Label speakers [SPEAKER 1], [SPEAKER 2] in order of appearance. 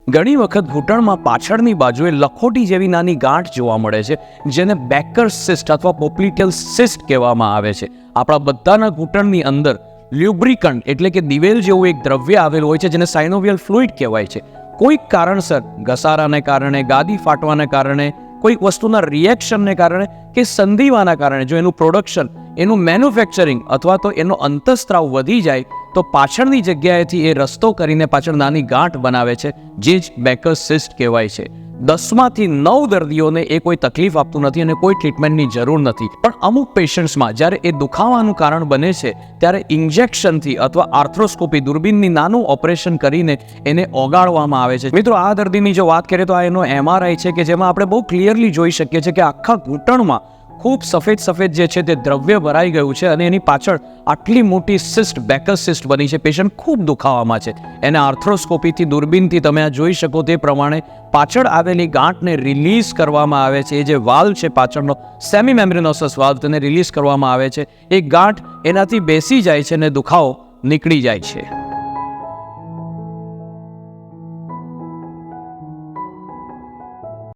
[SPEAKER 1] ઘણી વખત ઘૂંટણમાં પાછળની બાજુએ લખોટી જેવી નાની ગાંઠ જોવા મળે છે, જેને બેકર્સ સિસ્ટ અથવા પોપ્લિટેલ સિસ્ટ કહેવામાં આવે છે. આપણા બધાના ઘૂંટણની અંદર લ્યુબ્રિકન્ટ એટલે કે દિવેલ જેવું એક દ્રવ્ય આવેલું હોય છે, જેને સાઇનોવિયલ ફ્લુઇડ કહેવાય છે. કોઈક કારણસર ઘસારાને કારણે, ગાદી ફાટવાને કારણે, કોઈક વસ્તુના રિએક્શનને કારણે કે સંધિવાના કારણે જો એનું પ્રોડક્શન, એનું મેન્યુફેક્ચરિંગ અથવા તો એનો અંતઃસ્ત્રાવ વધી જાય તો પાછળની જગ્યાએથી એ રસ્તો કરીને પાછળ નાની ગાંઠ બનાવે છે, જે જ બેકર્સ સિસ્ટ કહેવાય છે. 10માંથી 9 દર્દીઓને એ કોઈ તકલીફ આપતું નથી અને કોઈ ટ્રીટમેન્ટની જરૂર નથી. પણ અમુક પેશન્ટ્સમાં જ્યારે એ દુખાવાનું કારણ બને છે ત્યારે ઇન્જેક્શનથી અથવા આર્થ્રોસ્કોપી દૂરબીનની નાનું ઓપરેશન કરીને એને ઓગાળવામાં આવે છે. મિત્રો, આ દર્દીની જો વાત કરીએ તો આ એનો MRI છે કે જેમાં આપણે બહુ ક્લિયરલી જોઈ શકીએ છીએ કે આખા ઘૂંટણમાં ખૂબ સફેદ જે છે તે દ્રવ્ય ભરાઈ ગયું છે અને એની પાછળ આટલી મોટી સિસ્ટ, બેકર્સ સિસ્ટ બની છે. પેશન્ટ ખૂબ દુખાવામાં છે. એને આર્થ્રોસ્કોપીથી, દૂરબીનથી તમે આ જોઈ શકો તે પ્રમાણે પાછળ આવેલી ગાંઠને રિલીઝ કરવામાં આવે છે. એ જે વાલ્વ છે પાછળનો સેમી મેમ્બ્રેનોસસ વાલ્વ, તેને રિલીઝ કરવામાં આવે છે. એ ગાંઠ એનાથી બેસી જાય છે અને દુખાવો નીકળી જાય છે.